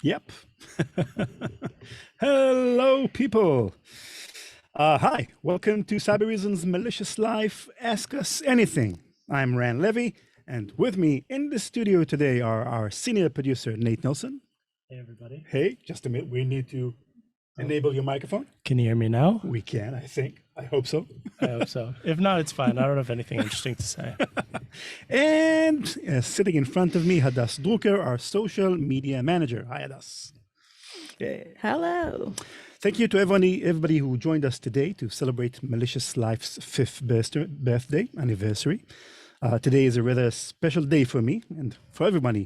Yep. Hello, people. Hi, welcome to Cybereason's Malicious Life. Ask Us Anything. I'm Ran Levy, and with me in the studio today are our senior producer, Nate Nelson. Hey, everybody. Hey, just a minute. We need to enable your microphone. Can you hear me now? We can, I think. I hope so. I hope so. If not, it's fine. I don't have anything interesting to say. And sitting in front of me, Hadas Drucker, our social media manager. Hi, Hadas. Okay. Hello. Thank you to everybody who joined us today to celebrate Malicious Life's 5th birthday anniversary. Today is a rather special day for me and for everybody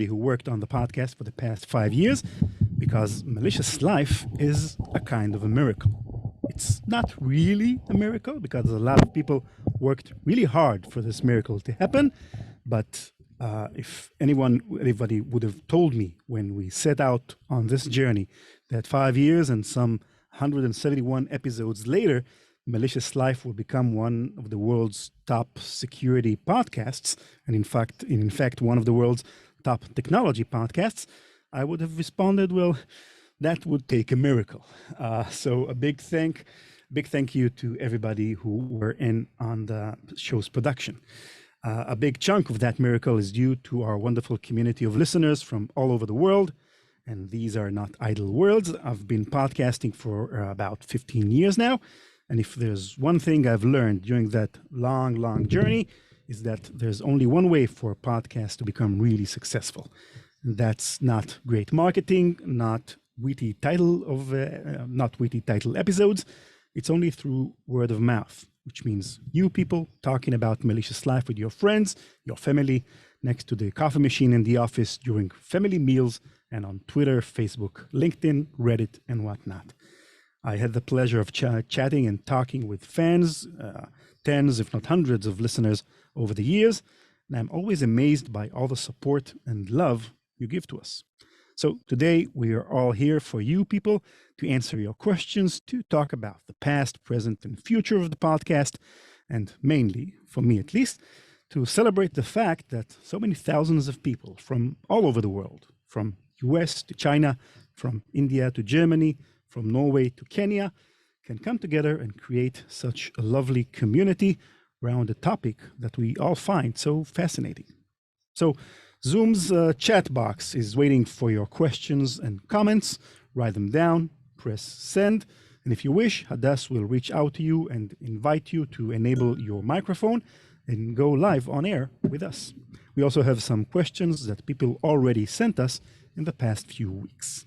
who worked on the podcast for the past 5 years, because Malicious Life is a kind of a miracle. It's not really a miracle because a lot of people worked really hard for this miracle to happen. But if anybody would have told me when we set out on this journey that 5 years and some 171 episodes later, Malicious Life will become one of the world's top security podcasts, and in fact, one of the world's top technology podcasts, I would have responded, well, that would take a miracle. So a big thank you to everybody who were in on the show's production. A big chunk of that miracle is due to our wonderful community of listeners from all over the world. And these are not idle words. I've been podcasting for about 15 years now. And if there's one thing I've learned during that long journey, is that there's only one way for a podcast to become really successful. And that's not great marketing, not witty title episodes. It's only through word of mouth, which means you people talking about Malicious Life with your friends, your family, next to the coffee machine in the office, during family meals, and on Twitter, Facebook, LinkedIn, Reddit, and whatnot. I had the pleasure of chatting and talking with fans, tens, if not hundreds of listeners over the years, and I'm always amazed by all the support and love you give to us. So today we are all here for you people to answer your questions, to talk about the past, present, and future of the podcast, and mainly, for me at least, to celebrate the fact that so many thousands of people from all over the world, from US to China, from India to Germany, from Norway to Kenya, can come together and create such a lovely community around a topic that we all find so fascinating. So Zoom's chat box is waiting for your questions and comments. Write them down, press send, and if you wish, Hadas will reach out to you and invite you to enable your microphone and go live on air with us. We also have some questions that people already sent us in the past few weeks.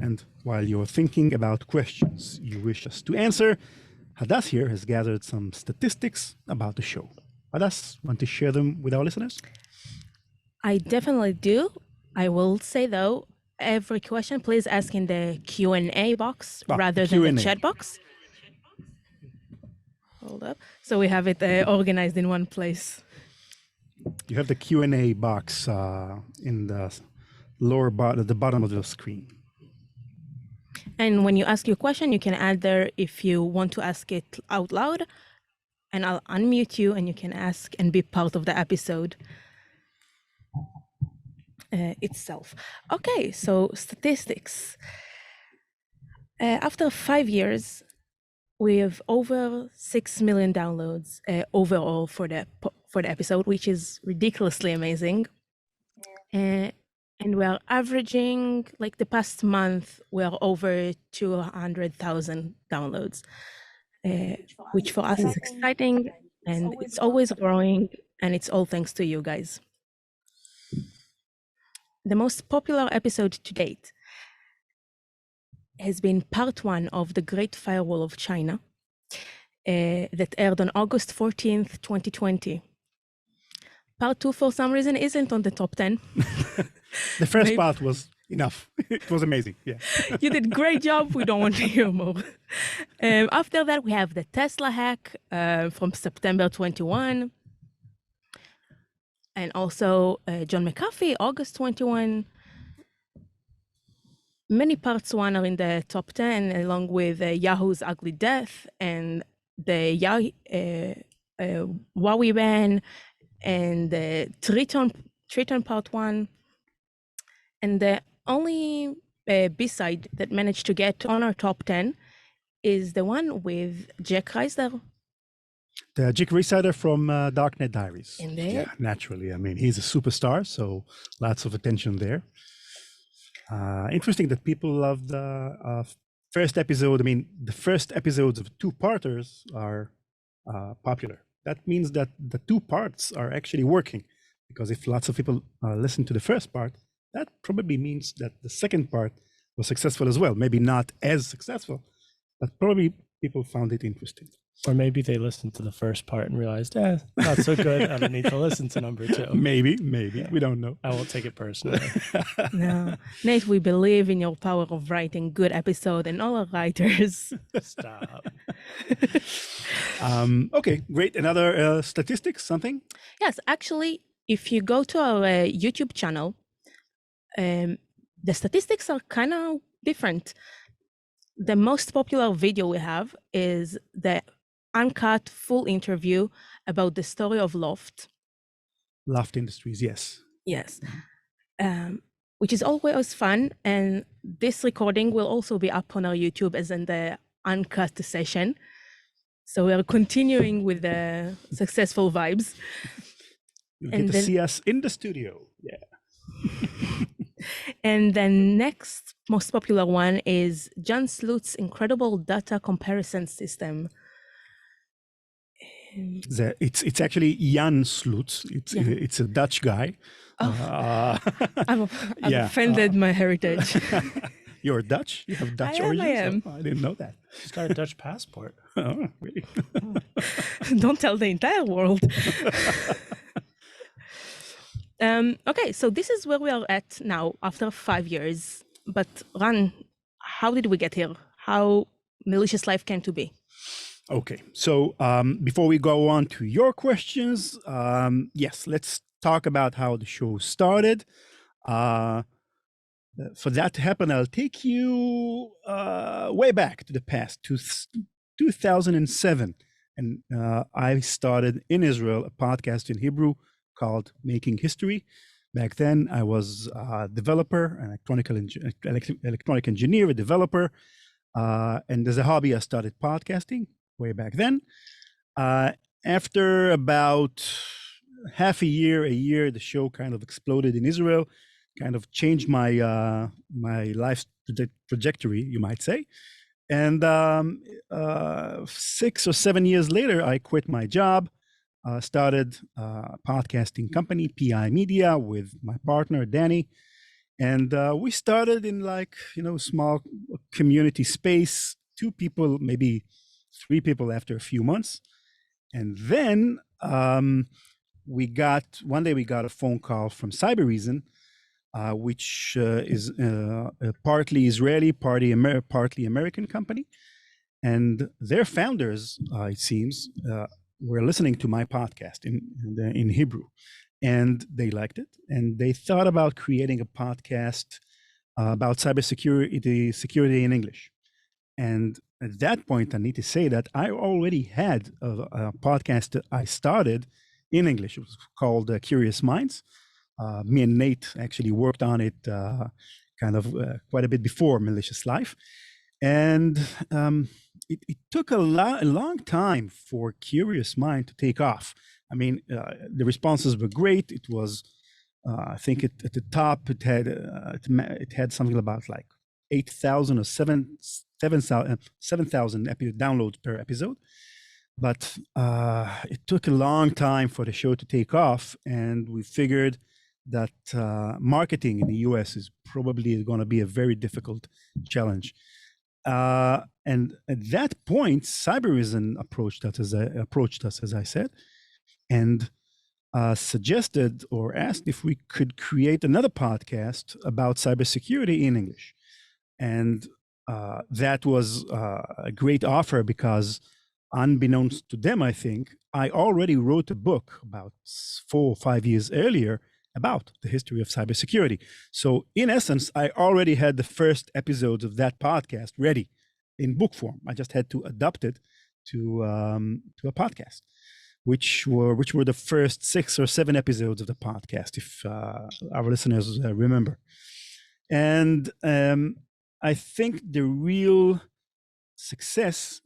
And while you're thinking about questions you wish us to answer, Hadas here has gathered some statistics about the show. Hadas, want to share them with our listeners? I definitely do. I will say, though, every question, please ask in the Q&A box rather than the chat box. Hold up. So we have it organized in one place. You have the Q&A box in the at the bottom of the screen. And when you ask your question, you can add there if you want to ask it out loud, and I'll unmute you and you can ask and be part of the episode itself. Okay, so statistics. After 5 years, we have over 6 million downloads overall for the episode, which is ridiculously amazing. And we are averaging, like the past month, we are over 200,000 downloads, which for us is exciting, and it's always growing, and it's all thanks to you guys. The most popular episode to date has been part 1 of The Great Firewall of China that aired on August 14th, 2020. Part 2, for some reason, isn't on the top 10. The first part was enough. It was amazing. Yeah. You did a great job. We don't want to hear more. After that, we have the Tesla hack from September 21. And also John McAfee, August 21. Many parts 1 are in the top 10, along with Yahoo's Ugly Death and the Huawei ban and the Triton part 1. And only B-side that managed to get on our top 10 is the one with Jack Reisler. The Jack Reisler from Darknet Diaries. Indeed. Yeah, naturally. I mean, he's a superstar, so lots of attention there. Interesting that people love the first episode. I mean, the first episodes of two-parters are popular. That means that the two parts are actually working, because if lots of people listen to the first part, that probably means that the second part was successful as well. Maybe not as successful, but probably people found it interesting. Or maybe they listened to the first part and realized, not so good. I don't need to listen to number 2. Maybe. We don't know. I won't take it personally. No, Nate, we believe in your power of writing good episode, and all our writers. Stop. Okay, great. Another statistics, something? Yes, actually, if you go to our YouTube channel, the statistics are kind of different. The most popular video we have is the Uncut full interview about the story of Loft. Loft Industries, yes. Yes. Which is always fun. And this recording will also be up on our YouTube as in the Uncut session. So we are continuing with the successful vibes. You'll get to see us in the studio. Yeah. And the next most popular one is John Slut's incredible data comparison system. It's actually Jan Slutz. It's a Dutch guy. I've offended my heritage. You're Dutch? You have Dutch origins? I am. Oh, I didn't know that. She's got a Dutch passport. Oh, really? Don't tell the entire world. Okay, so this is where we are at now after 5 years. But Ran, how did we get here? How Malicious Life came to be? Okay, so before we go on to your questions, yes, let's talk about how the show started. For that to happen, I'll take you way back to the past, to 2007. And I started in Israel a podcast in Hebrew called Making History. Back then, I was a developer, an electronic engineer, a developer. And as a hobby, I started podcasting way back then. After about half a year, the show kind of exploded in Israel, kind of changed my life trajectory, you might say. And 6 or 7 years later, I quit my job, started a podcasting company, PI Media, with my partner, Danny. And we started in small community space, 2 people, maybe 3 people after a few months. And then one day we got a phone call from Cybereason, which is a partly Israeli, partly American company. And their founders, it seems, were listening to my podcast in Hebrew. And they liked it. And they thought about creating a podcast about cybersecurity, security in English. And at that point, I need to say that I already had a podcast that I started in English. It was called Curious Minds. Me and Nate actually worked on it quite a bit before Malicious Life. And it took a long time for Curious Mind to take off. I mean, the responses were great. It was, I think at the top, it had something about like 8,000 or 7,000 downloads per episode. But it took a long time for the show to take off, and we figured that marketing in the US is probably going to be a very difficult challenge. And at that point, Cybereason approached us, as I said, and suggested or asked if we could create another podcast about cybersecurity in English. And that was a great offer because, unbeknownst to them, I think, I already wrote a book about 4 or 5 years earlier about the history of cybersecurity. So in essence, I already had the first episodes of that podcast ready in book form. I just had to adapt it to a podcast, which were the first 6 or 7 episodes of the podcast, if our listeners remember. And I think the real success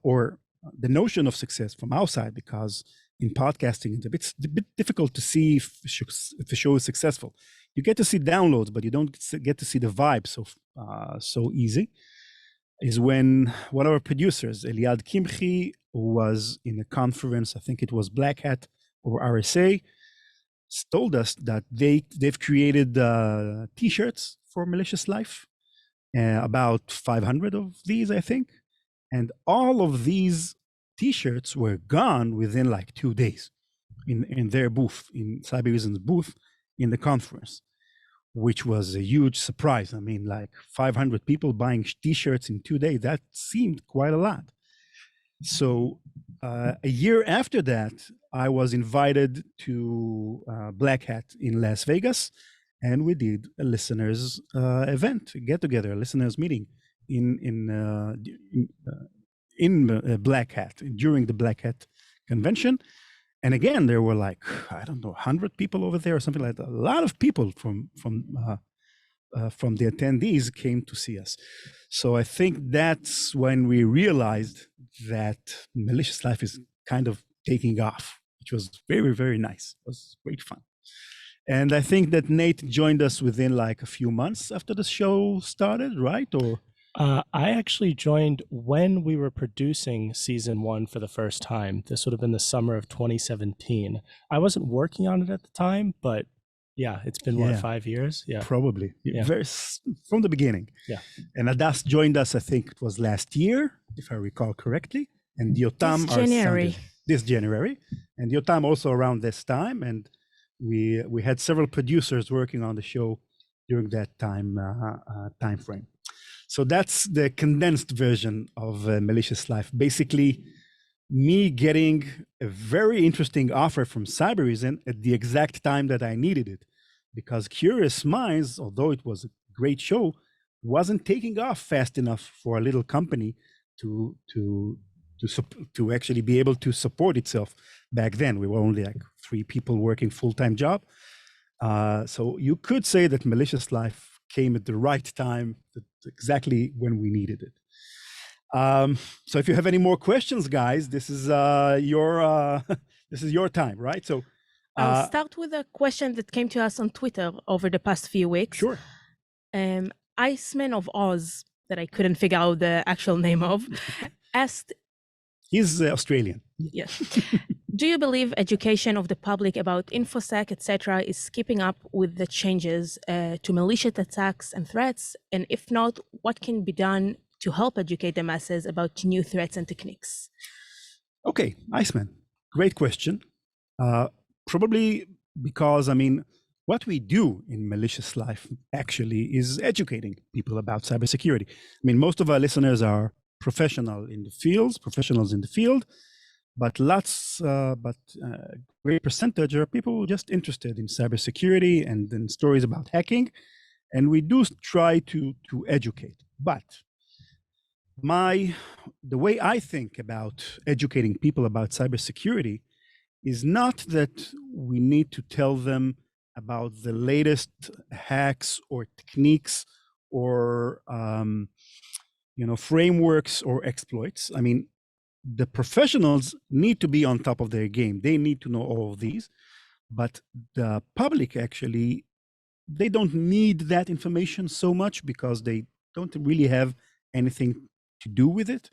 or the notion of success from outside, because in podcasting it's a bit difficult to see if the show is successful. You get to see downloads, but you don't get to see the vibe so easy. Is when one of our producers, Eliad Kimchi, who was in a conference, I think it was Black Hat or RSA, told us that they've created T-shirts for Malicious Life, about 500 of these, I think, and all of these T-shirts were gone within like 2 days in their booth, in Cybereason's booth in the conference, which was a huge surprise. I mean, like 500 people buying T-shirts in 2 days, that seemed quite a lot. So a year after that, I was invited to Black Hat in Las Vegas, and we did a listeners event, get together, a listeners meeting in Black Hat during the Black Hat convention. And again, there were like, I don't know, 100 people over there or something like that. A lot of people from the attendees came to see us. So I think that's when we realized that Malicious Life is kind of taking off, which was very, very nice. It was great fun. And I think that Nate joined us within like a few months after the show started, right? Or I actually joined when we were producing season 1 for the first time. This would have been the summer of 2017. I wasn't working on it at the time, but yeah, it's been what, 5 years? Yeah, probably. Yeah. From the beginning. Yeah. And Adas joined us, I think it was last year, if I recall correctly. And Yotam this January. And Yotam also around this time. And we had several producers working on the show during that time frame. So that's the condensed version of Malicious Life. Basically, me getting a very interesting offer from Cybereason at the exact time that I needed it, because Curious Minds, although it was a great show, wasn't taking off fast enough for a little company to actually be able to support itself. Back then, we were only like 3 people working full-time job. So you could say that Malicious Life came at the right time, exactly when we needed it. So if you have any more questions, guys, this is your time, right? So I'll start with a question that came to us on Twitter over the past few weeks. Sure. Iceman of Oz, that I couldn't figure out the actual name of, asked. He's Australian. Yes. Do you believe education of the public about InfoSec, etc., is keeping up with the changes to malicious attacks and threats? And if not, what can be done to help educate the masses about new threats and techniques? Okay, Iceman, great question. Probably because, I mean, what we do in Malicious Life actually is educating people about cybersecurity. I mean, most of our listeners are professionals in the field, but great percentage are people just interested in cybersecurity and in stories about hacking, and we do try to educate. But the way I think about educating people about cybersecurity is not that we need to tell them about the latest hacks or techniques or frameworks or exploits. I mean, the professionals need to be on top of their game. They need to know all of these, but the public actually, they don't need that information so much because they don't really have anything to do with it.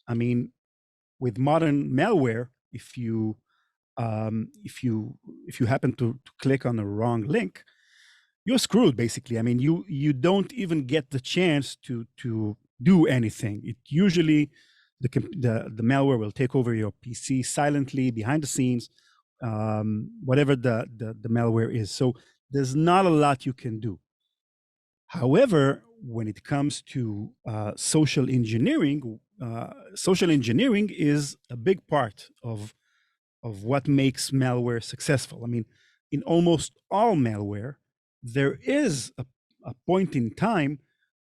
I mean, with modern malware, if you happen to click on the wrong link, you're screwed basically. I mean, you don't even get the chance to do anything. It usually the malware will take over your PC silently behind the scenes, whatever the malware is. So there's not a lot you can do. However, when it comes to social engineering is a big part of what makes malware successful. I mean, in almost all malware, there is a point in time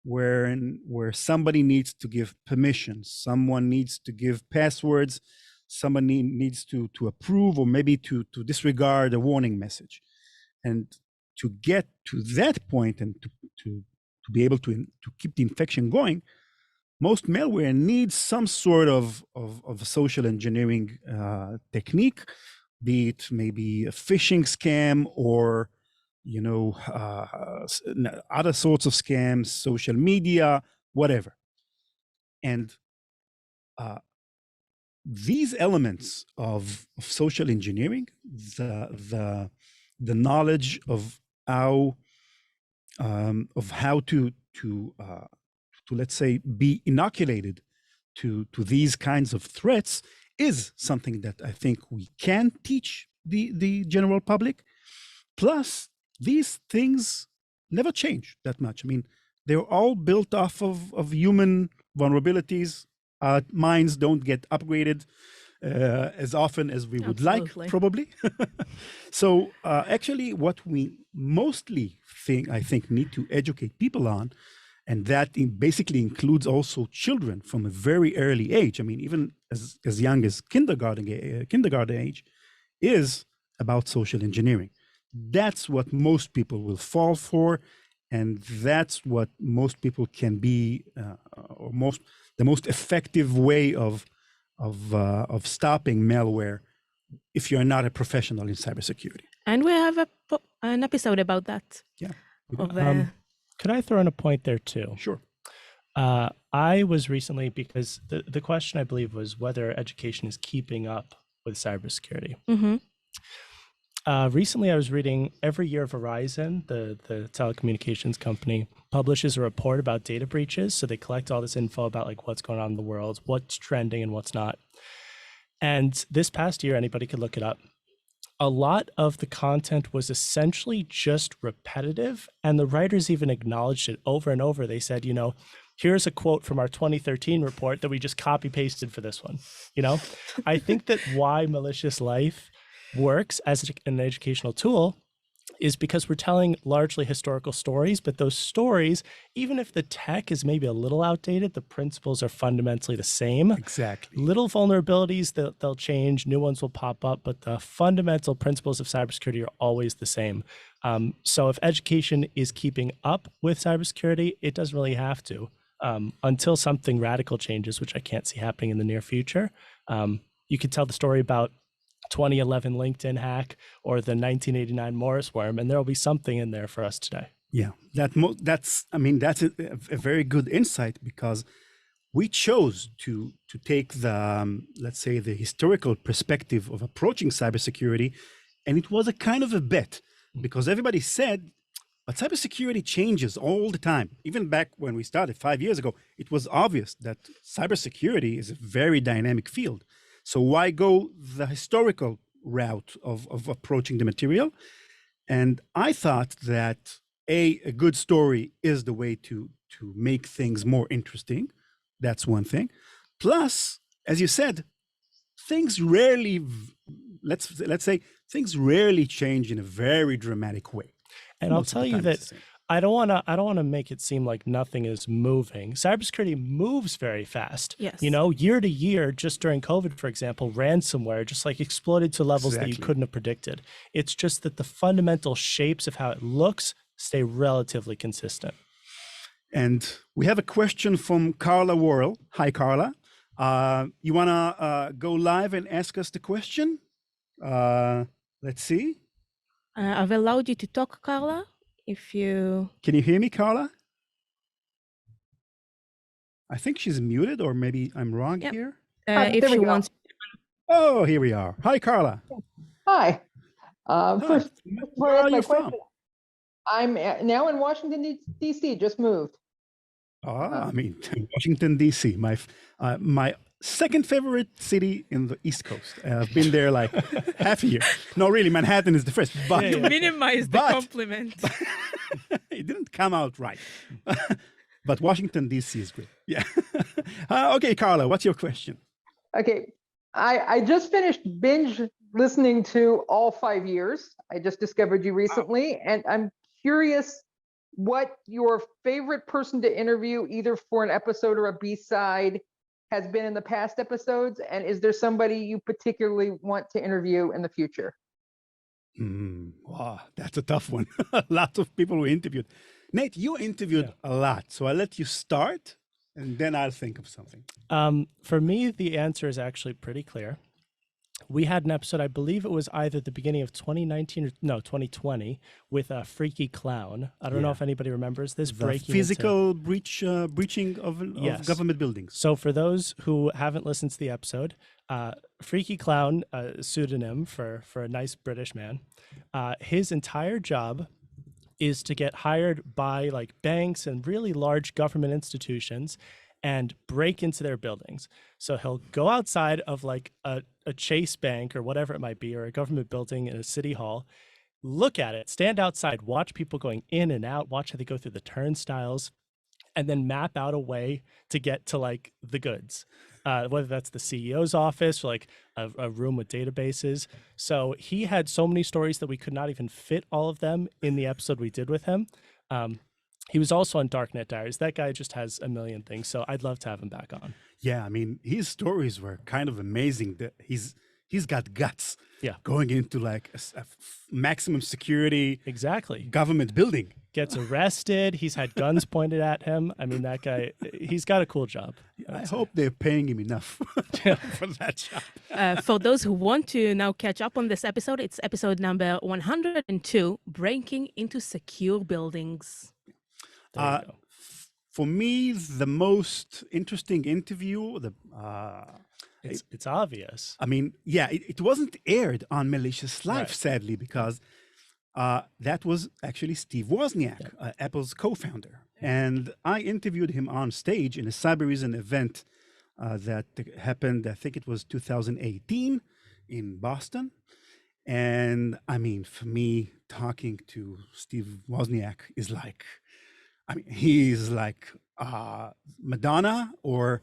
where somebody needs to give permissions, someone needs to give passwords, somebody needs to approve or maybe to disregard a warning message. And to get to that point and to be able to keep the infection going, most malware needs some sort of social engineering technique, be it maybe a phishing scam or other sorts of scams, social media, whatever. And these elements of social engineering, the knowledge of how to let's say be inoculated to these kinds of threats is something that I think we can teach the general public. Plus, these things never change that much. I mean, they're all built off of human vulnerabilities. Minds don't get upgraded as often as we would like, probably. So actually, what we mostly I think need to educate people on, and that basically includes also children from a very early age. I mean, even as young as kindergarten age, is about social engineering. That's what most people will fall for, and that's what most people can be, the most effective way of stopping malware if you're not a professional in cybersecurity. And we have an episode about that. Yeah. Could I throw in a point there too? Sure. I was recently, because the question I believe was whether education is keeping up with cybersecurity. Mm-hmm. Recently, I was reading every year Verizon, the telecommunications company, publishes a report about data breaches. So they collect all this info about like what's going on in the world, what's trending and what's not. And this past year, anybody could look it up. A lot of the content was essentially just repetitive, and the writers even acknowledged it over and over. They said, here's a quote from our 2013 report that we just copy pasted for this one. I think that why Malicious Life works as an educational tool is because we're telling largely historical stories, but those stories, even if the tech is maybe a little outdated, the principles are fundamentally the same. Exactly. Little vulnerabilities, they'll change, new ones will pop up, but the fundamental principles of cybersecurity are always the same. So if education is keeping up with cybersecurity, it doesn't really have to, until something radical changes, which I can't see happening in the near future. You could tell the story about 2011 LinkedIn hack or the 1989 Morris worm, and there will be something in there for us today. Yeah, that's a very good insight, because we chose to take the let's say the historical perspective of approaching cybersecurity, and it was a kind of a bet, because everybody said, but cybersecurity changes all the time. Even back when we started 5 years ago, it was obvious that cybersecurity is a very dynamic field. So why go the historical route of approaching the material? And I thought that a good story is the way to make things more interesting. That's one thing. Plus, as you said, things rarely, let's say, things rarely change in a very dramatic way. And I'll tell you that I don't want to make it seem like nothing is moving. Cybersecurity moves very fast. Yes. Year to year, just during COVID, for example, ransomware just like exploded to levels that you couldn't have predicted. It's just that the fundamental shapes of how it looks stay relatively consistent. And we have a question from Carla Worrell. Hi, Carla. You want to go live and ask us the question? Let's see. I've allowed you to talk, Carla. Can you hear me, Carla? I think she's muted, or maybe I'm wrong here. If she wants. Oh, here we are. Hi, Carla. Hi. First, where are you from? I'm now in Washington, D.C., just moved. Washington, D.C., my second favorite city in the East Coast. I've been there like half a year. No, really, Manhattan is the first. But you minimized the compliment. It didn't come out right. But Washington, D.C. is great. Yeah. Okay, Carla, what's your question? Okay. I just finished binge listening to all 5 years. I just discovered you recently, and I'm curious what your favorite person to interview, either for an episode or a B-side, has been in the past episodes, and is there somebody you particularly want to interview in the future? Wow, that's a tough one. Lots of people we interviewed. Nate, you interviewed a lot, so I'll let you start, and then I'll think of something. For me, the answer is actually pretty clear. We had an episode, I believe it was either the beginning of 2019 or no, 2020, with a Freaky Clown. I don't know if anybody remembers this. The physical breaching of government buildings. So for those who haven't listened to the episode, Freaky Clown, a pseudonym for a nice British man, his entire job is to get hired by like banks and really large government institutions and break into their buildings. So he'll go outside of like a Chase Bank or whatever it might be, or a government building in a city hall, look at it, stand outside, watch people going in and out, watch how they go through the turnstiles, and then map out a way to get to like the goods, whether that's the CEO's office or like a room with databases. So he had so many stories that we could not even fit all of them in the episode we did with him. He was also on Darknet Diaries. That guy just has a million things. So I'd love to have him back on. Yeah, I mean, his stories were kind of amazing. He's got guts. Yeah. Going into like a maximum security government building. Gets arrested. He's had guns pointed at him. I mean, that guy, he's got a cool job. I hope they're paying him enough for that job. For those who want to now catch up on this episode, it's episode number 102, Breaking into Secure Buildings. For me, the most interesting interview, it's obvious. I mean, yeah, it wasn't aired on Malicious Life, sadly, because that was actually Steve Wozniak, Apple's co-founder. And I interviewed him on stage in a Cybereason event that happened, I think it was 2018 in Boston. And I mean, for me, talking to Steve Wozniak is like, I mean, he's like Madonna, or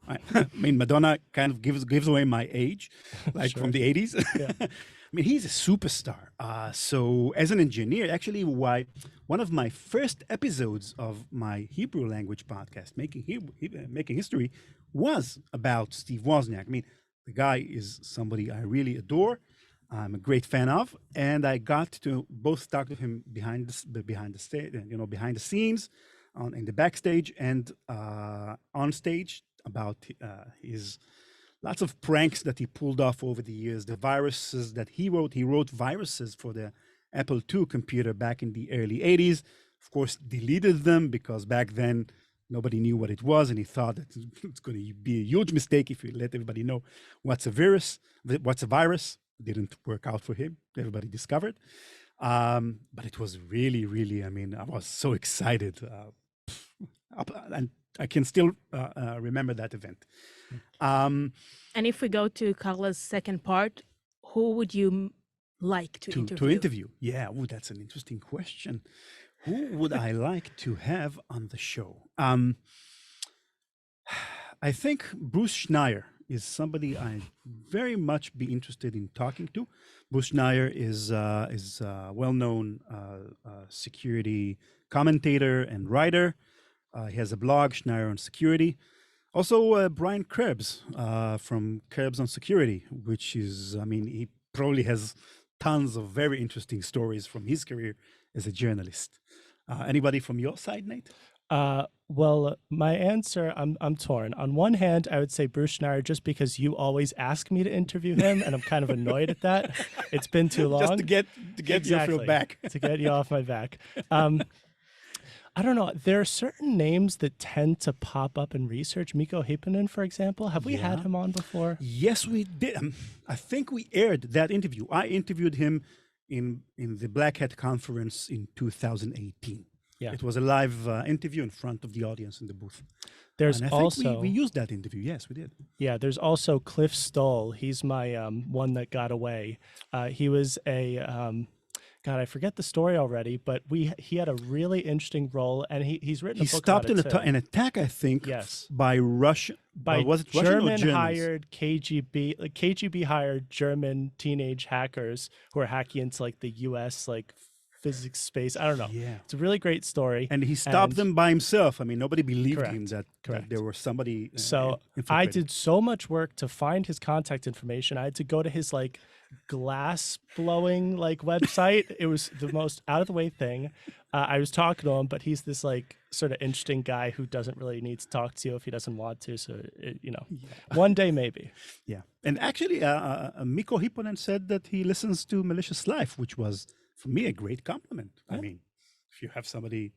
I mean, Madonna kind of gives away my age, like from the 80s. I mean, he's a superstar. So as an engineer, actually, one of my first episodes of my Hebrew language podcast, Making History, was about Steve Wozniak. I mean, the guy is somebody I really adore. I'm a great fan of, and I got to both talk to him behind the scenes, in the backstage and on stage about his lots of pranks that he pulled off over the years, the viruses that he wrote. He wrote viruses for the Apple II computer back in the early 80s. Of course, deleted them because back then nobody knew what it was, and he thought that it's going to be a huge mistake if you let everybody know what's a virus. Didn't work out for him. Everybody discovered. But it was really, really, I mean, I was so excited. And I can still remember that event. And if we go to Carla's second part, who would you like to interview? To interview? Yeah, that's an interesting question. Who would I like to have on the show? I think Bruce Schneier is somebody I'd very much be interested in talking to. Bruce Schneier is a well-known security commentator and writer. He has a blog, Schneier on Security. Also, Brian Krebs from Krebs on Security, which is, I mean, he probably has tons of very interesting stories from his career as a journalist. Anybody from your side, Nate? Well, my answer, I'm torn. On one hand, I would say Bruce Schneier, just because you always ask me to interview him, and I'm kind of annoyed at that. It's been too long. Just to get your back. To get you off my back. I don't know. There are certain names that tend to pop up in research. Mikko Hyppinen, for example. Have we had him on before? Yes, we did. I think we aired that interview. I interviewed him in the Black Hat conference in 2018. Yeah. It was a live interview in front of the audience in the booth. There's and I also think we used that interview. Yes, we did. Yeah, there's also Cliff Stoll. He's my one that got away. He was a God, I forget the story already, but he had a really interesting role, and he's written a book about it. He stopped an attack, I think, by Russia. Was it German hired KGB hired German teenage hackers who are hacking into like the US physics space. I don't know. Yeah. It's a really great story. And he stopped them by himself. I mean, nobody believed him that there was somebody. So I did so much work to find his contact information. I had to go to his glass blowing like website. It was the most out of the way thing. I was talking to him, but he's this like sort of interesting guy who doesn't really need to talk to you if he doesn't want to. So, one day maybe. Yeah. And actually, Mikko Hipponen said that he listens to Malicious Life, which was, for me, a great compliment. I mean, if you have somebody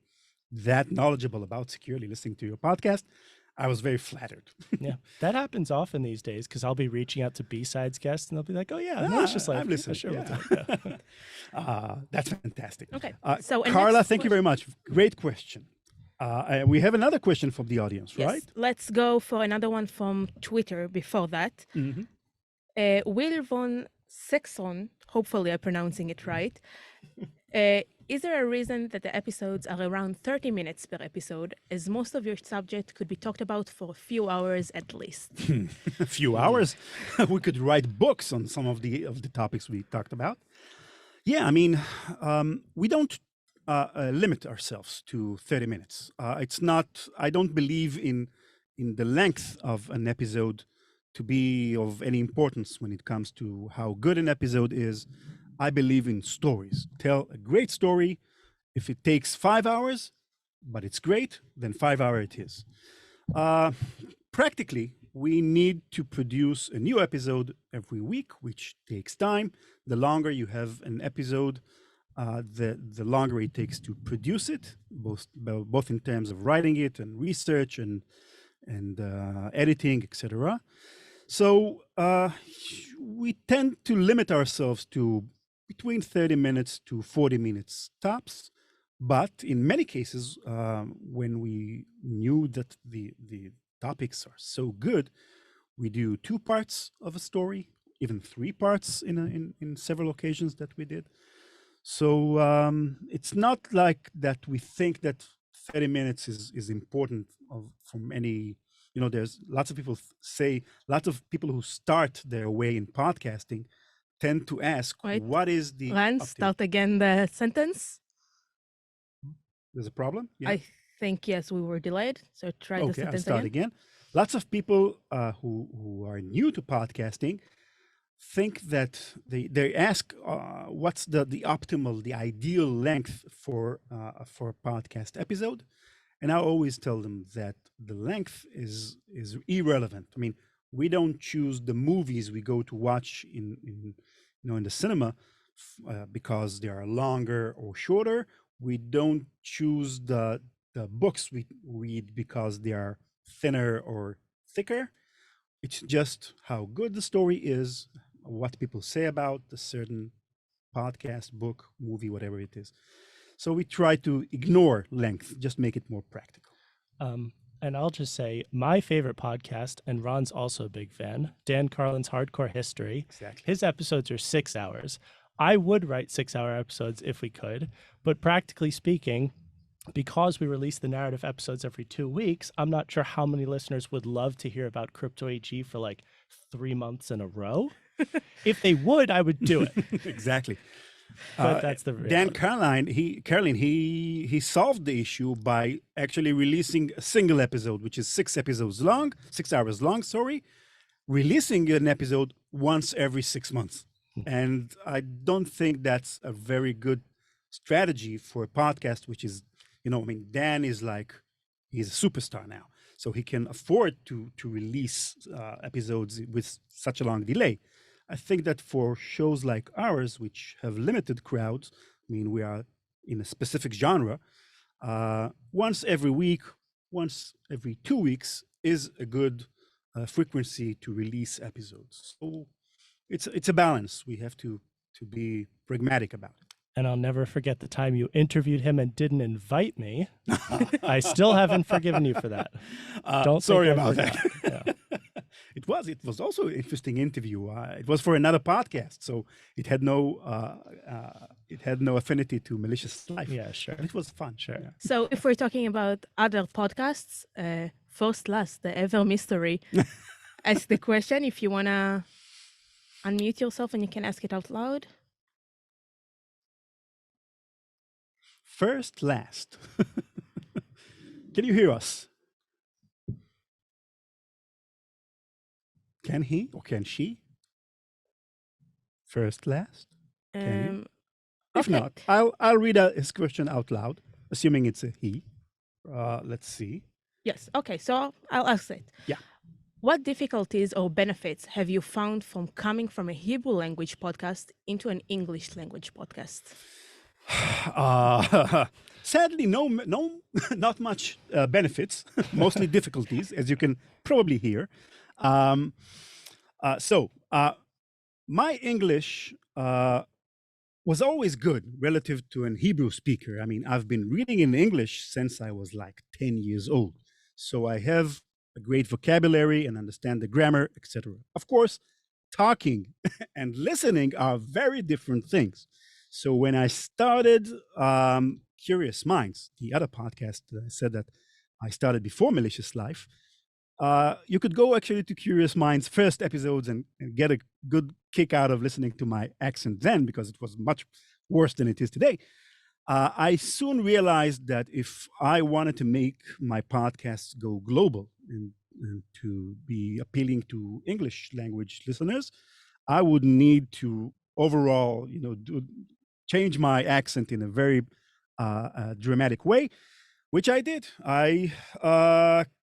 that knowledgeable about securely listening to your podcast, I was very flattered. Yeah, that happens often these days because I'll be reaching out to B-Sides guests and they'll be like, oh, yeah, Malicious Life. I've listened. Sure, Yeah. That's fantastic. Okay. Carla, next thank you very much. Great question. We have another question from the audience, Yes, right? let's go for another one from Twitter before that. Mhm. Will von Sexon, hopefully I'm pronouncing it right. Is there a reason that the episodes are around 30 minutes per episode, as most of your subject could be talked about for a few hours at least? A few hours. We could write books on some of the topics we talked about. Yeah, I mean, we don't limit ourselves to 30 minutes. It's not. I don't believe in the length of an episode to be of any importance when it comes to how good an episode is. I believe in stories. Tell a great story. If it takes 5 hours, but it's great, then 5 hours it is. Practically, we need to produce a new episode every week, which takes time. The longer you have an episode, the longer it takes to produce it, both in terms of writing it and research and editing, etc. So we tend to limit ourselves to between 30 minutes to 40 minutes tops. But in many cases, when we knew that the topics are so good, we do 2 parts of a story, even 3 parts in several occasions that we did. So it's not like that we think that 30 minutes is important from any, there's lots of people lots of people who start their way in podcasting tend to ask, Wait, what is the Lance, start again the sentence. There's a problem? Yeah. I think, yes, we were delayed. So try the Okay, I'll sentence start again. Lots of people who are new to podcasting think that they ask what's the optimal, the ideal length for a podcast episode, and I always tell them that the length is irrelevant. I mean, we don't choose the movies we go to watch in the cinema because they are longer or shorter. We don't choose the books we read because they are thinner or thicker. It's just how good the story is, what people say about a certain podcast, book, movie, whatever it is. So we try to ignore length, just make it more practical. And I'll just say my favorite podcast, and Ron's also a big fan, Dan Carlin's Hardcore History. Exactly. His episodes are 6 hours. I would write 6-hour episodes if we could, but practically speaking, because we release the narrative episodes every 2 weeks, I'm not sure how many listeners would love to hear about Crypto AG for like 3 months in a row. If they would, I would do it. Exactly. But that's the Dan Carlin, he solved the issue by actually releasing a single episode, which is 6 hours long, releasing an episode once every 6 months. And I don't think that's a very good strategy for a podcast, which is, Dan is he's a superstar now. So he can afford to release episodes with such a long delay. I think that for shows like ours, which have limited crowds, we are in a specific genre, once every week, once every 2 weeks is a good frequency to release episodes. So it's a balance. We have to be pragmatic about it. And I'll never forget the time you interviewed him and didn't invite me. I still haven't forgiven you for that. Don't sorry think I about forgot. that. Yeah. It was also an interesting interview. It was for another podcast, so it had no affinity to Malicious Life. Yeah, sure. But it was fun. Sure. Yeah. So if we're talking about other podcasts, first, last, the Ever Mystery, ask the question if you want to unmute yourself and you can ask it out loud. First, last. Can you hear us? Can he or can she? first last? Can you? Um, If okay. not, I'll read his question out loud, assuming it's a he. Let's see. Yes. Okay. So I'll ask it. Yeah. What difficulties or benefits have you found from coming from a Hebrew language podcast into an English language podcast? Sadly, not much benefits, mostly difficulties, as you can probably hear. My English was always good relative to an Hebrew speaker. I mean, I've been reading in English since I was like 10 years old. So I have a great vocabulary and understand the grammar, etc. Of course, talking and listening are very different things. So when I started Curious Minds, the other podcast that I said that I started before Malicious Life, you could go actually to Curious Minds' first episodes and get a good kick out of listening to my accent then, because it was much worse than it is today. I soon realized that if I wanted to make my podcasts go global and to be appealing to English language listeners, I would need to overall, change my accent in a very dramatic way, which I did. I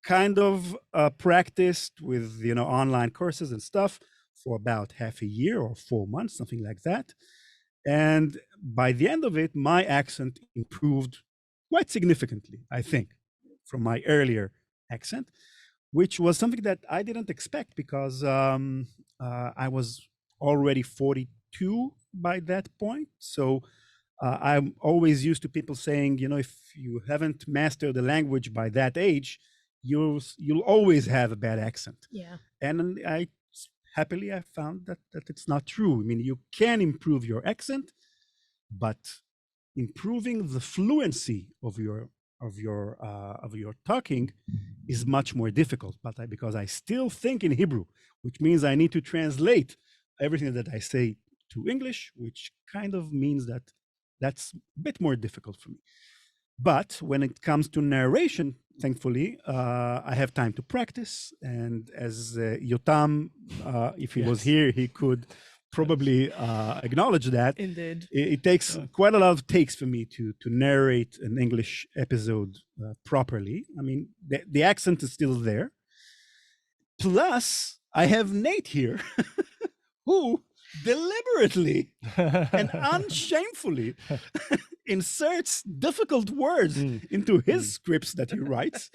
kind of practiced with online courses and stuff for about half a year or 4 months, something like that. And by the end of it, my accent improved quite significantly, I think, from my earlier accent, which was something that I didn't expect because I was already 42 by that point. So I'm always used to people saying, if you haven't mastered the language by that age, you'll always have a bad accent. Yeah. And I found that it's not true. I mean, you can improve your accent, but improving the fluency of your talking is much more difficult. But because I still think in Hebrew, which means I need to translate everything that I say to English, which kind of means that that's a bit more difficult for me. But when it comes to narration, thankfully, I have time to practice. And as Yotam, if he was here, he could probably acknowledge that. Indeed. It takes quite a lot of takes for me to narrate an English episode properly. I mean, the accent is still there. Plus, I have Nate here, who deliberately and unshamefully inserts difficult words into his scripts that he writes.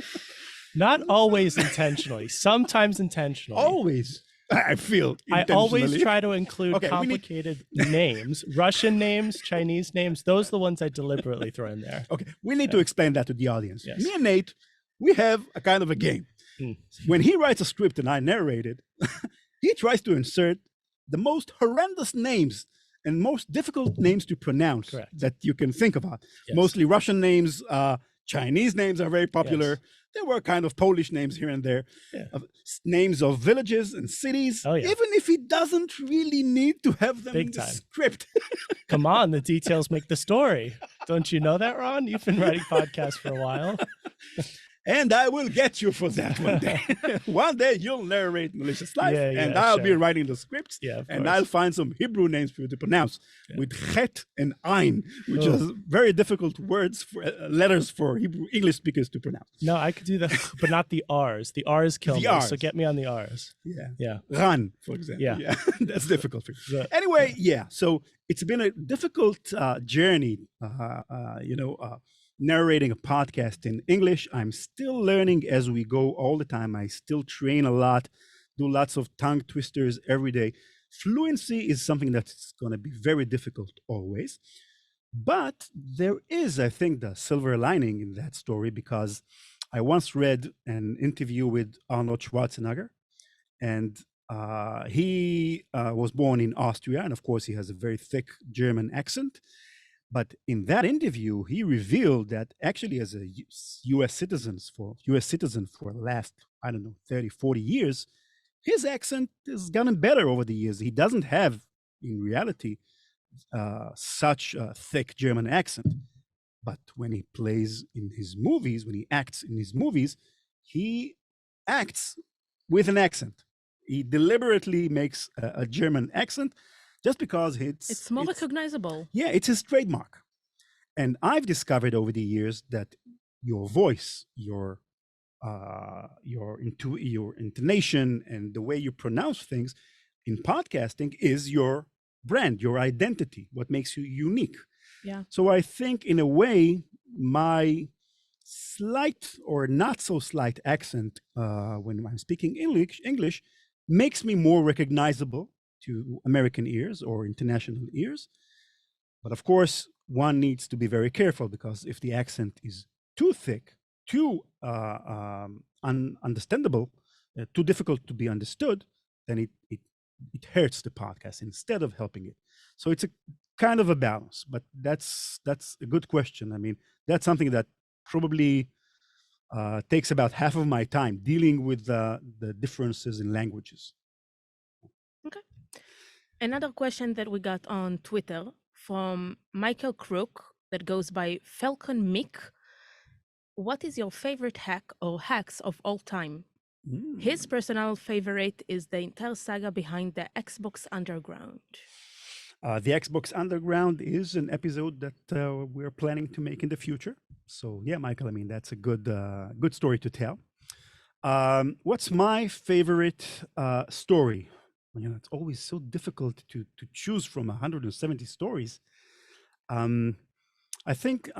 Not always intentionally, sometimes intentionally. Always, I feel I always try to include complicated names, Russian names, Chinese names. Those are the ones I deliberately throw in there. Okay, we need to explain that to the audience. Yes. Me and Nate, we have a kind of a game. When he writes a script and I narrate it, he tries to insert the most horrendous names and most difficult names to pronounce that you can think about. Yes. Mostly Russian names, Chinese names are very popular. Yes. There were kind of Polish names here and there, names of villages and cities, even if he doesn't really need to have them in the script. Come on, the details make the story. Don't you know that, Ron? You've been writing podcasts for a while. And I will get you for that one day. One day you'll narrate Malicious Life, and I'll be writing the scripts, and I'll find some Hebrew names for you to pronounce with chet and ein, which is very difficult words for letters for Hebrew English speakers to pronounce. No, I could do that, but not the R's. The R's kill me, so get me on the R's. Yeah. Ran, for example. Yeah. That's difficult for you. Anyway, so it's been a difficult journey, narrating a podcast in English. I'm still learning as we go all the time. I still train a lot, do lots of tongue twisters every day. Fluency is something that's going to be very difficult always. But there is, I think, the silver lining in that story, because I once read an interview with Arnold Schwarzenegger, and he was born in Austria, and of course he has a very thick German accent. But in that interview, he revealed that actually as a US citizen for the last, 30, 40 years, his accent has gotten better over the years. He doesn't have, in reality, such a thick German accent. But when he plays in his movies, when he acts in his movies, he acts with an accent. He deliberately makes a German accent just because It's more recognizable. Yeah, it's his trademark. And I've discovered over the years that your voice, your intonation, and the way you pronounce things in podcasting is your brand, your identity, what makes you unique. Yeah. So I think, in a way, my slight or not so slight accent when I'm speaking English makes me more recognizable to American ears or international ears. But of course, one needs to be very careful, because if the accent is too thick, too understandable, too difficult to be understood, then it hurts the podcast instead of helping it. So it's a kind of a balance. But that's a good question. I mean, that's something that probably takes about half of my time, dealing with the differences in languages. Okay. Another question that we got on Twitter from Michael Crook that goes by Falcon Mick. What is your favorite hack or hacks of all time? His personal favorite is the entire saga behind the Xbox Underground. The Xbox Underground is an episode that we're planning to make in the future. So yeah, Michael, I mean, that's a good story to tell. What's my favorite story? You know, it's always so difficult to choose from 170 stories. I think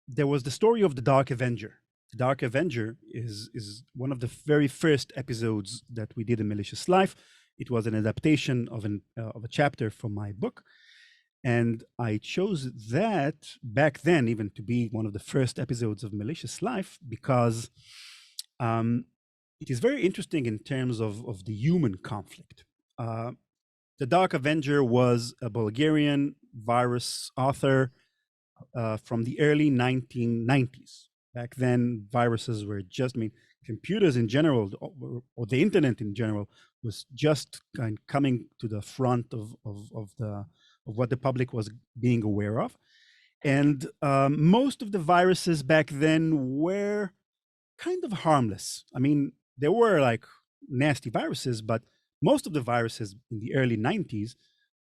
there was the story of the Dark Avenger. The Dark Avenger is one of the very first episodes that we did in Malicious Life. It was an adaptation of a chapter from my book. And I chose that back then even to be one of the first episodes of Malicious Life because it is very interesting in terms of the human conflict. The Dark Avenger was a Bulgarian virus author from the early 1990s. Back then, viruses were just, I mean, computers in general, or the internet in general, was just kind of coming to the front of what the public was being aware of. And most of the viruses back then were kind of harmless. I mean, there were like nasty viruses, but most of the viruses in the early 90s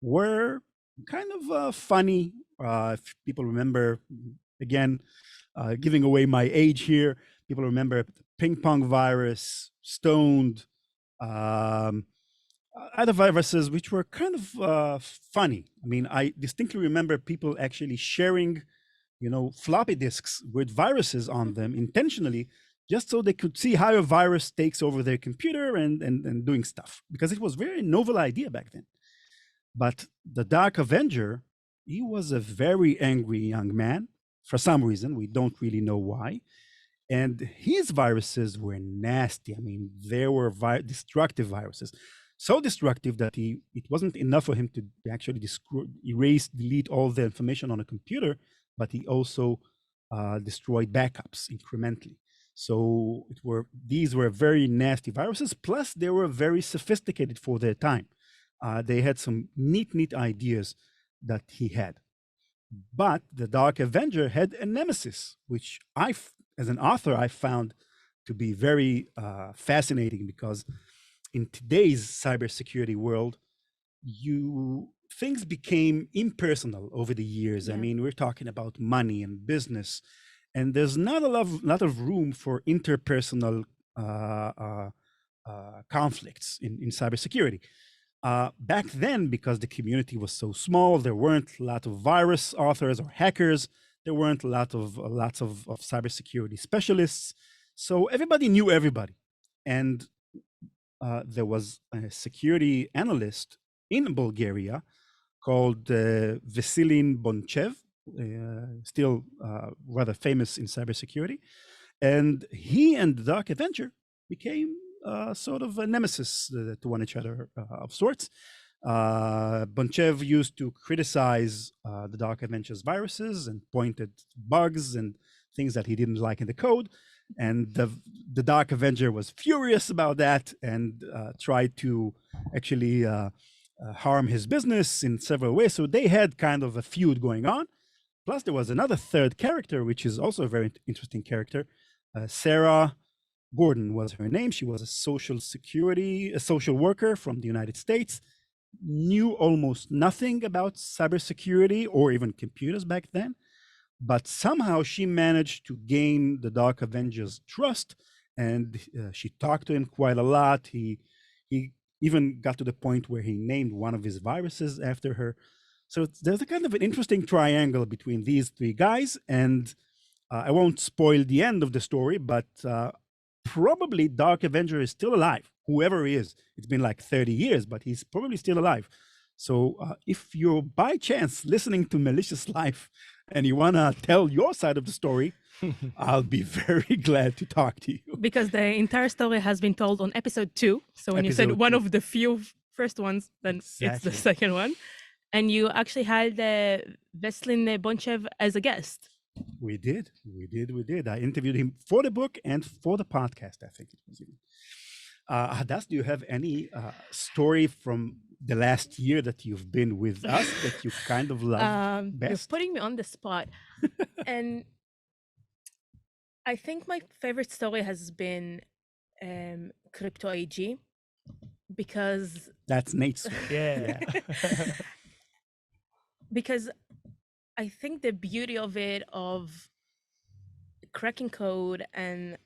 were kind of funny. If people remember, again, giving away my age here, people remember ping pong virus, stoned, other viruses which were kind of funny. I mean, I distinctly remember people actually sharing, you know, floppy disks with viruses on them intentionally, just so they could see how a virus takes over their computer and doing stuff, because it was a very novel idea back then. But the Dark Avenger, he was a very angry young man for some reason. We don't really know why. And his viruses were nasty. I mean, they were destructive viruses. So destructive that it wasn't enough for him to actually erase, delete all the information on a computer, but he also destroyed backups incrementally. So these were very nasty viruses. Plus, they were very sophisticated for their time. They had some neat ideas that he had. But the Dark Avenger had a nemesis, which as an author, I found to be very fascinating, because in today's cybersecurity world, things became impersonal over the years. Yeah. I mean, we're talking about money and business, and there's not a lot of room for interpersonal conflicts in cybersecurity. Back then, because the community was so small, there weren't a lot of virus authors or hackers. There weren't lots of cybersecurity specialists. So everybody knew everybody. And there was a security analyst in Bulgaria called Vasilin Bonchev, still rather famous in cybersecurity. And he and the Dark Avenger became sort of a nemesis to one another of sorts. Bonchev used to criticize the Dark Avenger's viruses and pointed bugs and things that he didn't like in the code. And the Dark Avenger was furious about that and tried to actually harm his business in several ways. So they had kind of a feud going on. Plus, there was another third character, which is also a very interesting character. Sarah Gordon was her name. She was a social worker from the United States. knew almost nothing about cybersecurity or even computers back then, but somehow she managed to gain the Dark Avenger's trust, and she talked to him quite a lot. He even got to the point where he named one of his viruses after her. So there's a kind of an interesting triangle between these three guys, and I won't spoil the end of the story, but probably Dark Avenger is still alive, whoever he is. It's been like 30 years, but he's probably still alive. So if you're by chance listening to Malicious Life and you want to tell your side of the story, I'll be very glad to talk to you. Because the entire story has been told on episode 2. So when you said one of the few first ones, then it's the second one. And you actually had Veselin Bonchev as a guest. We did. I interviewed him for the book and for the podcast, I think it was. Hadass, do you have any story from the last year that you've been with us that you kind of love best? You're putting me on the spot. And I think my favorite story has been Crypto AG, because... That's Nate's story. Yeah. Because I think the beauty of it, of cracking code and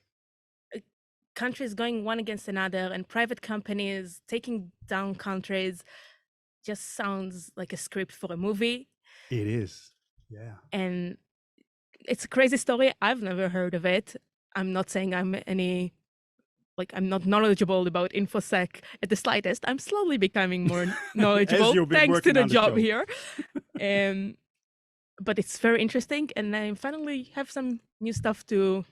countries going one against another and private companies taking down countries, just sounds like a script for a movie. It is, yeah. And it's a crazy story. I've never heard of it. I'm not saying I'm I'm not knowledgeable about InfoSec at the slightest. I'm slowly becoming more knowledgeable thanks to the job here. But it's very interesting, and I finally have some new stuff to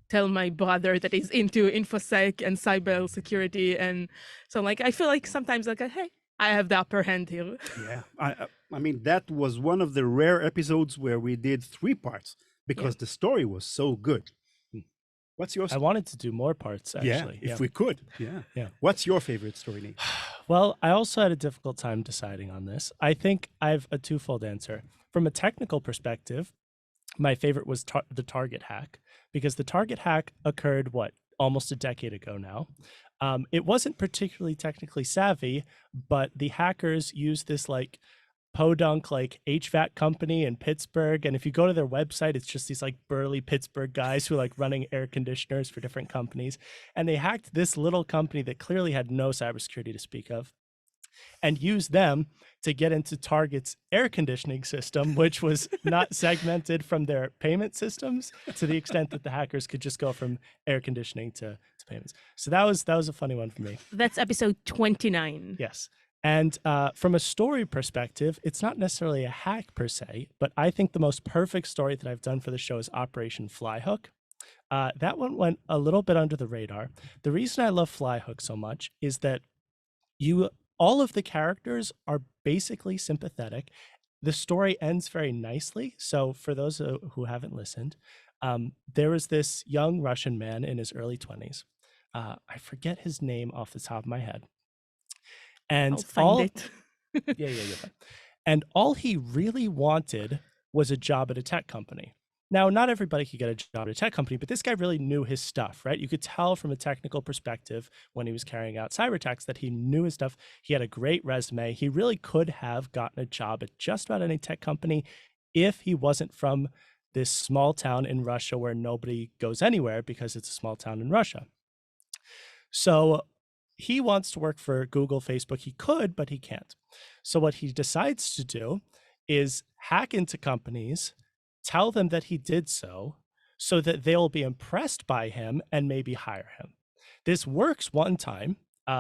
tell my brother that is into InfoSec and cyber security. And so I feel like sometimes hey, I have the upper hand here. Yeah, I mean, that was one of the rare episodes where we did 3 parts because the story was so good. What's yours? I wanted to do more parts, actually. Yeah, if we could. Yeah. What's your favorite story, Nate? Well, I also had a difficult time deciding on this. I think I have a twofold answer. From a technical perspective, my favorite was the Target hack, because the Target hack occurred, almost a decade ago now. It wasn't particularly technically savvy, but the hackers used this podunk HVAC company in Pittsburgh, and if you go to their website, it's just these burly Pittsburgh guys who are running air conditioners for different companies, and they hacked this little company that clearly had no cybersecurity to speak of, and used them to get into Target's air conditioning system, which was not segmented from their payment systems, to the extent that the hackers could just go from air conditioning to payments. So that was a funny one for me. That's episode 29. Yes. And from a story perspective, it's not necessarily a hack per se, but I think the most perfect story that I've done for the show is Operation Flyhook. That one went a little bit under the radar. The reason I love Flyhook so much is that all of the characters are basically sympathetic. The story ends very nicely. So for those who haven't listened, there was this young Russian man in his early 20s. I forget his name off the top of my head. And I'll find it. Yeah. And all he really wanted was a job at a tech company. Now, not everybody could get a job at a tech company, but this guy really knew his stuff, right? You could tell from a technical perspective when he was carrying out cyber attacks that he knew his stuff. He had a great resume. He really could have gotten a job at just about any tech company if he wasn't from this small town in Russia where nobody goes anywhere because it's a small town in Russia. So he wants to work for Google, Facebook. He could, but he can't. So what he decides to do is hack into companies, tell them that he did so that they'll be impressed by him and maybe hire him. This works one time.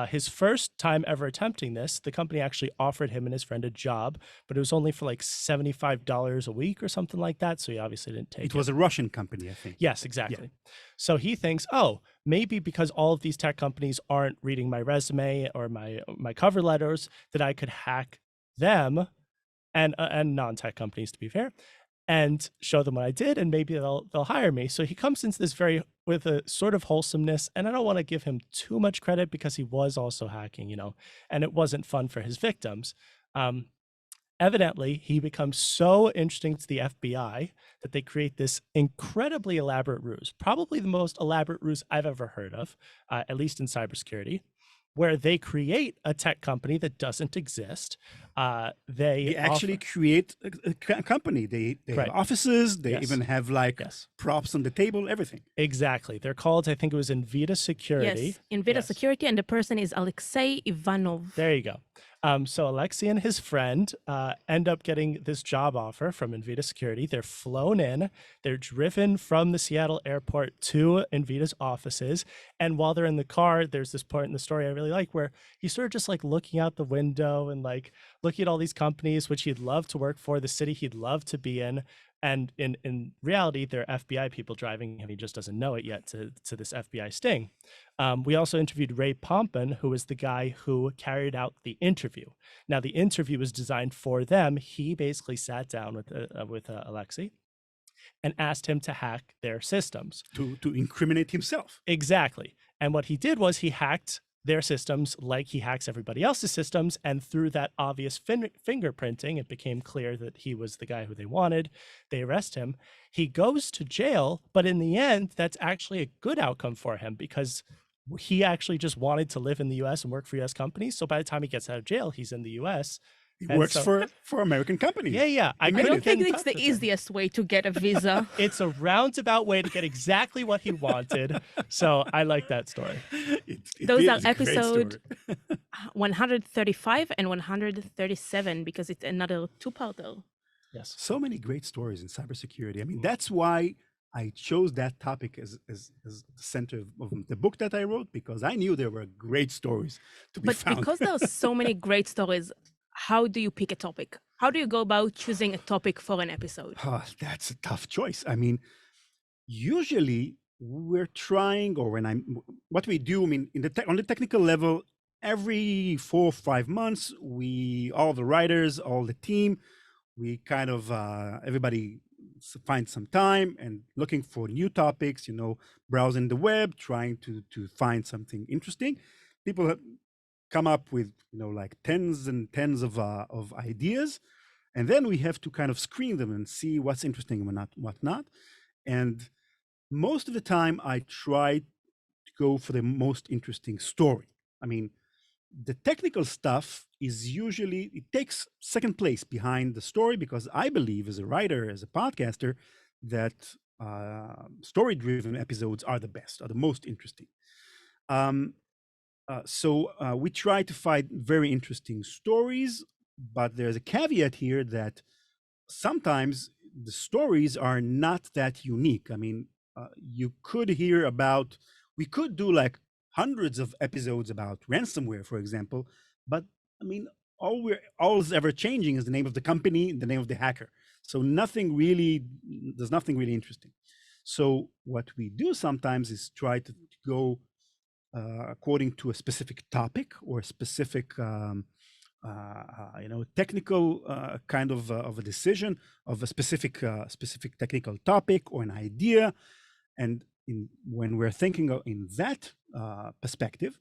His first time ever attempting this, the company actually offered him and his friend a job, but it was only for $75 a week or something like that. So he obviously didn't take it. It was a Russian company, I think. Yes, exactly. Yeah. So he thinks, maybe because all of these tech companies aren't reading my resume or my cover letters, that I could hack them and non-tech companies, to be fair, and show them what I did, and maybe they'll hire me. So he comes into this with a sort of wholesomeness, and I don't want to give him too much credit because he was also hacking, and it wasn't fun for his victims. Evidently, he becomes so interesting to the FBI that they create this incredibly elaborate ruse, probably the most elaborate ruse I've ever heard of, at least in cybersecurity. where they create a tech company that doesn't exist. They actually create a company. They Right. have offices. They Yes. even have like Yes. props on the table, everything. Exactly. They're called, I think it was Invita Security. Yes, Invita Yes. Security, and the person is Alexei Ivanov. There you go. So Alexei and his friend end up getting this job offer from Invita Security. They're flown in. They're driven from the Seattle airport to Invita's offices. And while they're in the car, there's this part in the story I really like where he's sort of just like looking out the window and like looking at all these companies which he'd love to work for, the city he'd love to be in. And in reality, they're FBI people driving, and he just doesn't know it yet to this FBI sting. We also interviewed Ray Pompon, who was the guy who carried out the interview. Now, the interview was designed for them. He basically sat down with Alexei and asked him to hack their systems. To incriminate himself. Exactly. And what he did was he hacked their systems like he hacks everybody else's systems. And through that obvious fingerprinting, it became clear that he was the guy who they wanted. They arrest him. He goes to jail, but in the end, that's actually a good outcome for him because he actually just wanted to live in the US and work for US companies. So by the time he gets out of jail, he's in the US. He And works so- for American companies. Yeah. I made don't it. think get in it's touch the with him. easiest way to get a visa. It's a roundabout way to get exactly what he wanted. So I like that story. Those are is a great episode story. 135 and 137 because it's another two-parter. Yes. So many great stories in cybersecurity. I mean, that's why I chose that topic as the center of the book that I wrote, because I knew there were great stories to be But found. because there are so many great stories, how do you pick a topic? How do you go about choosing a topic for an episode? That's a tough choice. I mean, usually we're trying, or what we do, I mean, on the technical level, every 4 or 5 months, all the writers, all the team, we kind of, everybody find some time and looking for new topics, browsing the web, trying to find something interesting. People have come up with, like tens and tens of ideas. And then we have to kind of screen them and see what's interesting and what not. And most of the time, I try to go for the most interesting story. I mean, the technical stuff it takes second place behind the story, because I believe as a writer, as a podcaster, that story-driven episodes are the best, are the most interesting. So we try to find very interesting stories, but there's a caveat here that sometimes the stories are not that unique. I mean, we could do like hundreds of episodes about ransomware, for example, but I mean, all is ever changing is the name of the company, the name of the hacker. So there's nothing really interesting. So what we do sometimes is try to go according to a specific topic or a specific technical kind of a decision of a specific technical topic or an idea. And when we're thinking in that perspective,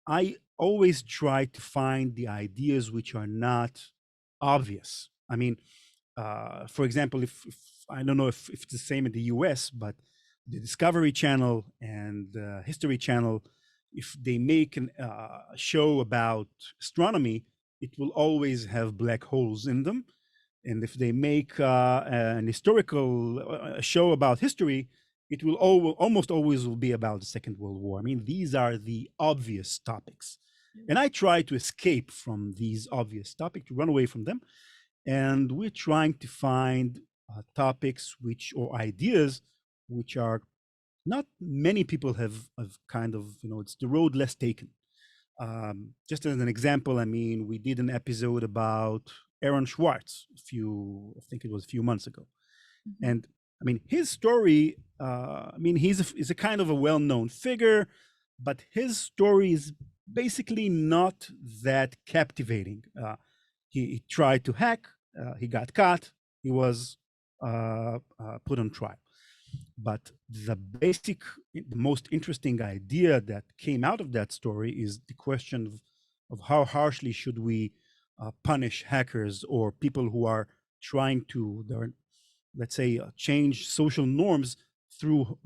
I always try to find the ideas which are not obvious. I mean, for example, if I don't know if it's the same in the US, but the Discovery Channel and the History Channel, if they make a show about astronomy, it will always have black holes in them. And if they make an historical show about history, it will almost always will be about the Second World War. I mean, these are the obvious topics. And I try to escape from these obvious topics, to run away from them. And we're trying to find topics or ideas which are not many people have kind of, it's the road less taken. Just as an example, I mean, we did an episode about Aaron Schwartz I think it was a few months ago. Mm-hmm. And I mean, his story, he's a kind of a well-known figure, but his story is basically not that captivating. He tried to hack, he got caught, he was put on trial. But the most interesting idea that came out of that story is the question of how harshly should we punish hackers or people who are trying to, let's say, change social norms through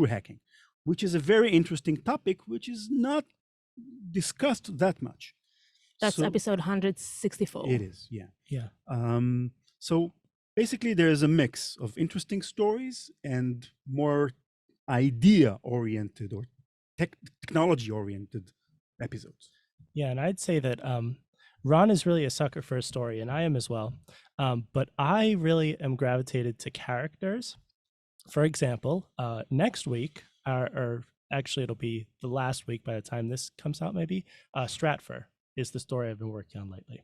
hacking, which is a very interesting topic, which is not discussed that much. That's So- episode 164. It is, yeah. Yeah. So basically, there is a mix of interesting stories and more idea-oriented or technology-oriented episodes. Yeah, and I'd say that Ron is really a sucker for a story, and I am as well. But I really am gravitated to characters. For example, next week, or actually it'll be the last week by the time this comes out, maybe, Stratfor is the story I've been working on lately.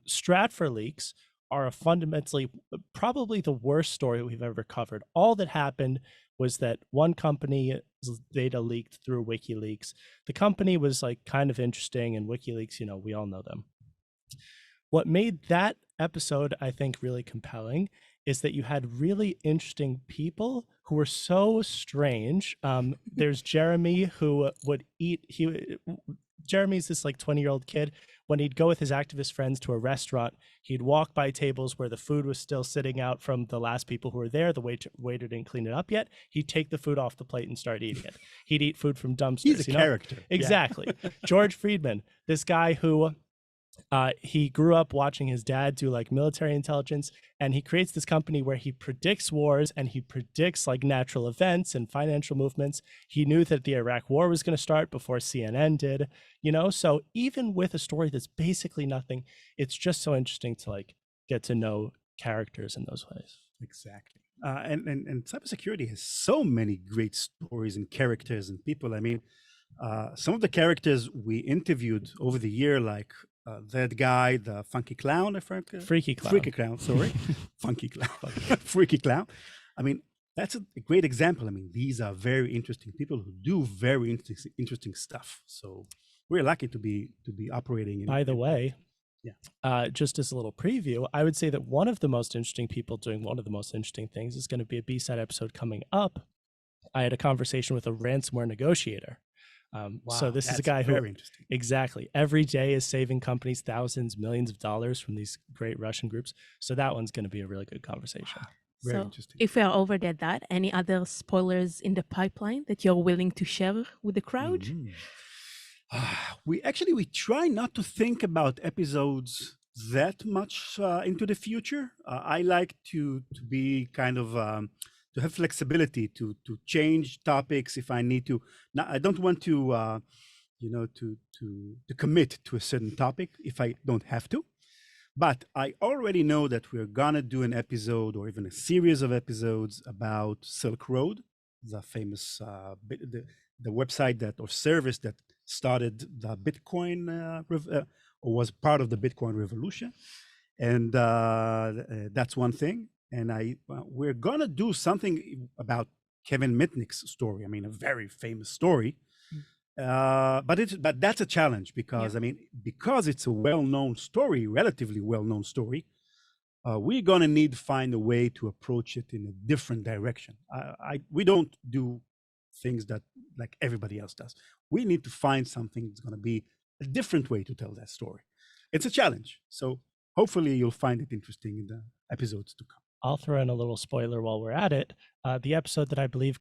Stratfor leaks are a fundamentally, probably the worst story we've ever covered. All that happened was that one company's data leaked through WikiLeaks. The company was like kind of interesting, and WikiLeaks, you know, we all know them. What made that episode, I think, really compelling is that you had really interesting people who were so strange. There's Jeremy, who would eat, Jeremy's this like 20-year-old kid. When he'd go with his activist friends to a restaurant, he'd walk by tables where the food was still sitting out from the last people who were there. The waiter didn't clean it up yet. He'd take the food off the plate and start eating it. He'd eat food from dumpsters. He's a character. Exactly. Yeah. George Friedman, this guy who he grew up watching his dad do like military intelligence, and he creates this company where he predicts wars and he predicts like natural events and financial movements. He knew that the Iraq war was going to start before CNN did, you know? So even with a story that's basically nothing, it's just so interesting to like get to know characters in those ways. Exactly. And cybersecurity has so many great stories and characters and people. I mean, some of the characters we interviewed over the year, like that guy, the funky clown, Freaky clown. Freaky clown, sorry. Funky clown. Freaky clown. I mean, that's a great example. I mean, these are very interesting people who do very interesting stuff. So we're lucky to be operating in. By the way, yeah. Just as a little preview, I would say that one of the most interesting people doing one of the most interesting things is going to be a B-side episode coming up. I had a conversation with a ransomware negotiator. So this is a guy who exactly every day is saving companies thousands, millions of dollars from these great Russian groups. So that one's going to be a really good conversation. Very So interesting. if we are over that, any other spoilers in the pipeline that you're willing to share with the crowd? We try not to think about episodes that much into the future. I like to be kind of to have flexibility to change topics if I need to. Now, I don't want to to commit to a certain topic if I don't have to. But I already know that we're gonna do an episode or even a series of episodes about Silk Road, the famous the website that or service that started the Bitcoin or was part of the Bitcoin revolution, and that's one thing. And we're gonna do something about Kevin Mitnick's story. I mean, a very famous story. But that's a challenge because I mean, because it's a well-known story, relatively well-known story, we're gonna need to find a way to approach it in a different direction. We don't do things that like everybody else does. We need to find something that's gonna be a different way to tell that story. It's a challenge. So hopefully you'll find it interesting in the episodes to come. I'll throw in a little spoiler while we're at it. The episode that I believe